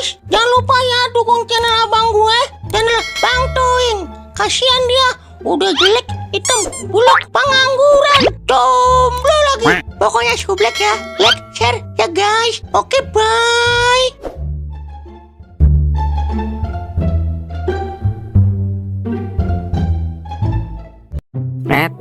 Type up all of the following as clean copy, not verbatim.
guys, jangan lupa ya dukung channel abang gue, channel Bang Toing. Kasihan dia, udah jelek, hitam, buluk, pengangguran, jomblo lagi. Pokoknya sublek ya, like, share ya guys. Oke, bye.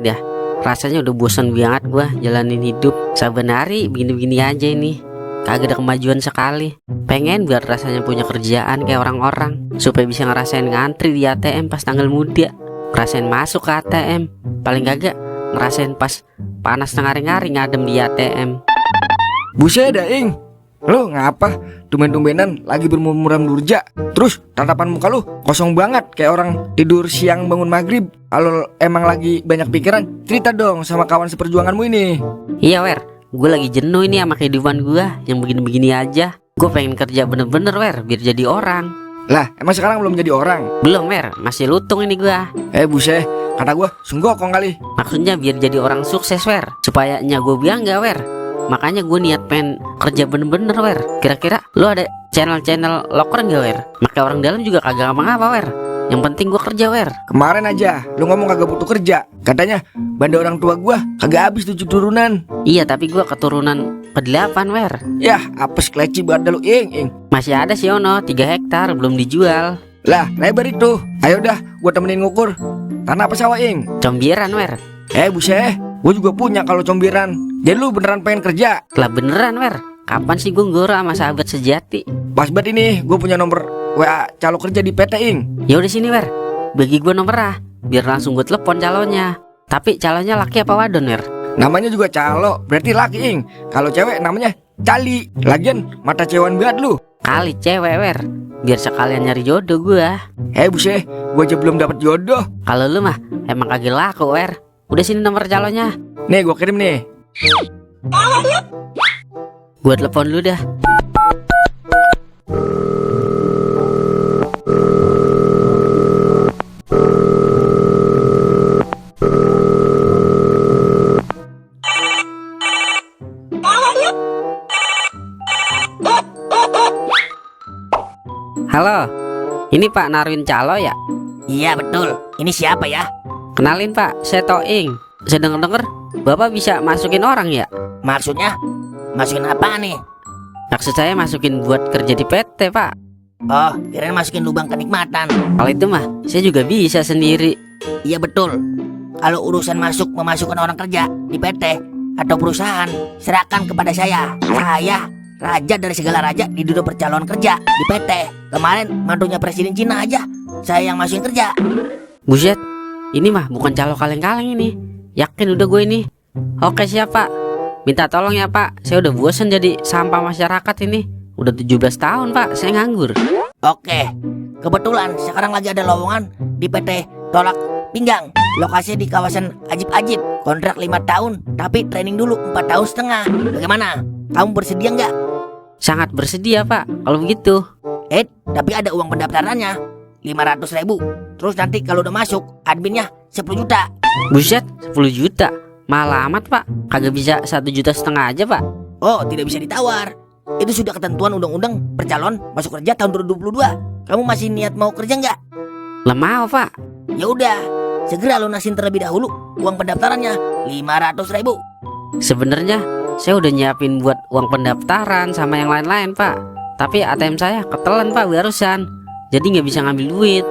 Dah, rasanya udah bosan banget gua jalanin hidup. Saban hari begini-begini aja ini. Kagak ada kemajuan sekali. Pengen biar rasanya punya kerjaan kayak orang-orang, supaya bisa ngerasain ngantri di ATM pas tanggal muda, ngerasain masuk ke ATM, paling kagak ngerasain pas panas tengah-ngari ngadem di ATM. Buset dah, Ing. Lo ngapa tumben-tumbenan lagi bermuram durja? Terus tatapan muka lu kosong banget kayak orang tidur siang bangun maghrib. Kalau emang lagi banyak pikiran, cerita dong sama kawan seperjuanganmu ini. Iya Wer, gue lagi jenuh ini sama kehidupan gue yang begini-begini aja. Gue pengen kerja bener-bener Wer, biar jadi orang. Lah, emang sekarang belum jadi orang? Belum Wer, masih lutung ini gue. Buset, kata gue sunggokong kali. Maksudnya biar jadi orang sukses Wer, supaya gue bilang gak Wer. Makanya gue niat pengen kerja bener-bener Wer. Kira-kira lo ada channel-channel loker gak Wer? Maka orang dalam juga kagak ngapa-ngapa Wer. Yang penting gue kerja Wer. Kemarin aja lu ngomong kagak butuh kerja. Katanya banda orang tua gue kagak habis 7 turunan. Iya tapi gue keturunan ke-8 Wer. Yah, apes kleci banda lu, Ing. Masih ada sih Ono 3 hektar belum dijual. Lah, lebar itu. Ayo dah, gue temenin ngukur. Tanah apa sawah, Ing? Combiran Wer. Buset, gue juga punya kalau combiran. Jadi lu beneran pengen kerja? Lah beneran Wer. Kapan sih gue ngora sama sahabat sejati? Pas banget ini, gue punya nomor WA calo kerja di PT, Ing. Ya udah sini Wer, bagi gue nomor biar langsung gue telepon calonnya. Tapi calonnya laki apa wadon Wer? Namanya juga calo, berarti laki, Ing. Kalau cewek namanya Cali. Lagian mata cewan banget lu. Kali cewek Wer, biar sekalian nyari jodoh gue. Buset, gue aja belum dapet jodoh. Kalau lu mah emang kagak laku Wer. Udah sini nomor calonnya. Nih gue kirim nih. Gue telepon lu dah. Halo, ini Pak Narwin Calo ya? Iya betul, ini siapa ya? Kenalin Pak, saya Toing. Saya denger-denger Bapak bisa masukin orang ya? Maksudnya? Masukin apa nih? Maksud saya masukin buat kerja di PT Pak. Oh, kirain masukin lubang kenikmatan. Kalau itu mah saya juga bisa sendiri. Iya betul. Kalau urusan memasukkan orang kerja di PT atau perusahaan, serahkan kepada saya. Saya raja dari segala raja di dunia percalonan kerja di PT. Kemarin mantunya Presiden Cina aja saya yang masukin kerja. Buset, ini mah bukan calo kaleng-kaleng ini. Yakin udah gue ini. Oke siap Pak. Minta tolong ya Pak, saya udah bosan jadi sampah masyarakat ini. Udah 17 tahun Pak, saya nganggur. Oke, kebetulan sekarang lagi ada lowongan di PT Tolak Pinggang. Lokasinya di kawasan Ajib-Ajib. Kontrak 5 tahun, tapi training dulu 4 tahun setengah. Bagaimana? Kamu bersedia nggak? Sangat bersedia Pak, kalau begitu. Tapi ada uang pendaftarannya 500.000. Terus nanti kalau udah masuk, adminnya 10 juta. Buset, 10 juta? Malah amat Pak, kagak bisa 1,5 juta aja Pak. Oh, tidak bisa ditawar. Itu sudah ketentuan undang-undang percalon masuk kerja tahun 2022. Kamu masih niat mau kerja nggak? Lemah Pak. Ya udah, segera lunasin terlebih dahulu uang pendaftarannya 500.000. Sebenarnya saya udah nyiapin buat uang pendaftaran sama yang lain-lain Pak. Tapi ATM saya ketelan Pak barusan, jadi nggak bisa ngambil duit.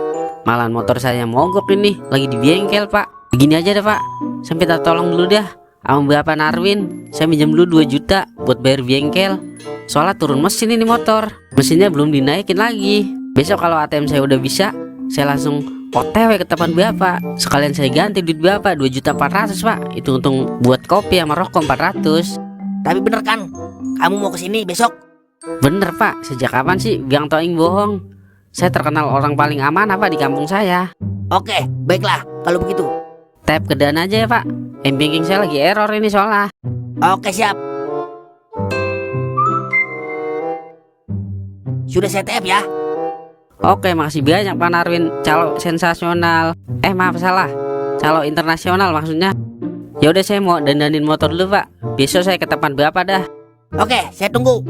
Malahan motor saya mogok ini, lagi di bengkel Pak. Begini aja deh Pak, saya minta tolong dulu dah sama Bapak Narwin. Saya minjem dulu 2 juta buat bayar bengkel. Soalnya turun mesin ini motor, mesinnya belum dinaikin lagi. Besok kalau ATM saya udah bisa, saya langsung OTW ke tempat Bapak. Sekalian saya ganti duit Bapak 2.400.000 Pak. Itu untung buat kopi sama rokok 400. Tapi bener kan, kamu mau kesini besok? Bener Pak, sejak kapan sih Bang Toing bohong? Saya terkenal orang paling aman apa di kampung saya. Oke, baiklah kalau begitu. Tap ke dana aja ya Pak, banking saya lagi error ini soalnya. Oke siap. Sudah saya tap ya. Oke, makasih banyak Pak Narwin, calo sensasional. Maaf salah, calo internasional maksudnya. Ya udah saya mau dandanin motor dulu Pak. Besok saya ke tempat Bapak dah. Oke, saya tunggu.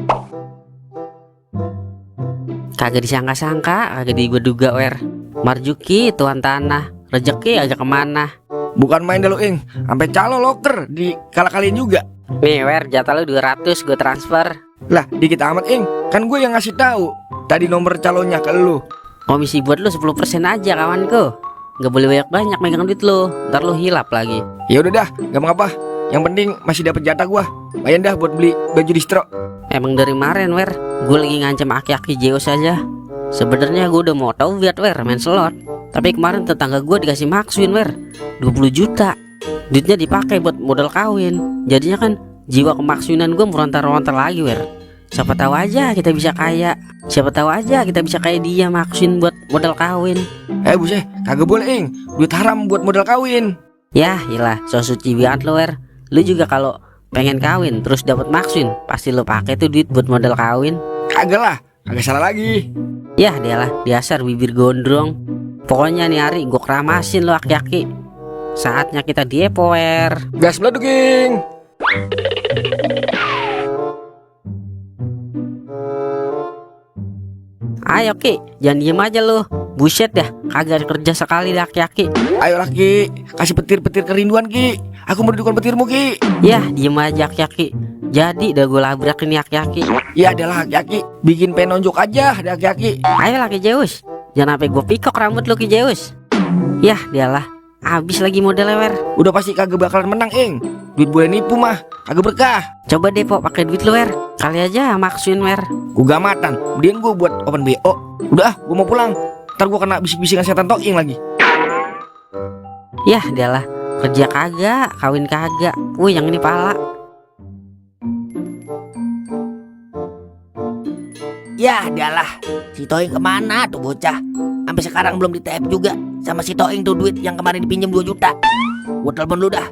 Kagak disangka-sangka, kagak diduga wer. Marjuki tuan tanah, rejeki aja kemana. Bukan main dah lo ing, sampai calo loker di kala-kalian juga. Nih wer, jatah lu 200 gue transfer. Lah dikit amat ing, kan gue yang ngasih tahu tadi nomor calonnya ke lu. Komisi buat lu 10% aja kawanku. Gak boleh banyak-banyak megang duit lu, ntar lu hilap lagi. Ya udah dah, gak apa-apa. Yang penting masih dapat jatah gua. Lumayan dah buat beli baju distro. Emang dari kemarin wer, gue lagi ngancam aki-aki Zeus aja. Sebenarnya gue udah mau tau biar wer main slot. Tapi kemarin tetangga gue dikasih maksuin wer 20 juta. Duitnya dipakai buat modal kawin. Jadinya kan jiwa kemaksunan gue merontar-rontar lagi wer. Siapa tahu aja kita bisa kaya. Siapa tahu aja kita bisa kayak dia maksuin buat modal kawin. Buset, kagak boleh ing. Duit haram buat modal kawin. Yah ilah, so suci banget lo wer. Lu juga kalau pengen kawin terus dapat maksuin, pasti lu pakai tuh duit buat modal kawin. Kagak lah, kagak salah lagi. Yah dialah, dasar bibir gondrong. Pokoknya nih hari gue keramasin lo aki-aki. Saatnya kita diepo wer. Gas meleduk ing. Ayo Ki, jangan diem aja lu. Buset dah, kagak kerja sekali dah aki-aki. Ayo lah Ki, kasih petir-petir kerinduan Ki. Aku merindukan petirmu Ki. Yah diem aja aki-aki. Jadi dah gue labrak ini aki-aki. Ya adalah aki-aki, bikin penonjok aja ada aki-aki. Ayo lah Ki Zeus, jangan sampai gue pikok rambut lu Ki Zeus. Yah dialah, abis lagi model wer. Udah pasti kagak bakalan menang ing. Duit boleh nipu mah, kagak berkah. Coba deh po pakai duit lu wer. Kali aja maksuin wer. Gugamatan, kemudian gue buat open BO. Udah, gue mau pulang. Ntar gue kena bisik-bisikan setan toking lagi. Yah dialah, kerja kagak, kawin kagak. Wih yang ini pala. Ya adalah, si Toing kemana tuh bocah? Sampai sekarang belum di TF juga. Sama si Toing tuh duit yang kemarin dipinjam 2 juta. Gue telepon lu dah.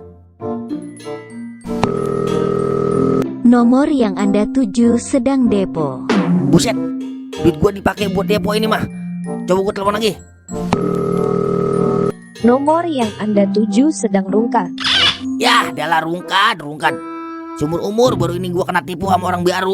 Nomor yang Anda tuju sedang depo. Buset, duit gue dipakai buat depo ini mah. Coba gue telepon lagi. Nomor yang Anda tuju sedang rungkat. Ya adalah rungkat. Seumur umur baru ini gue kena tipu sama orang baru.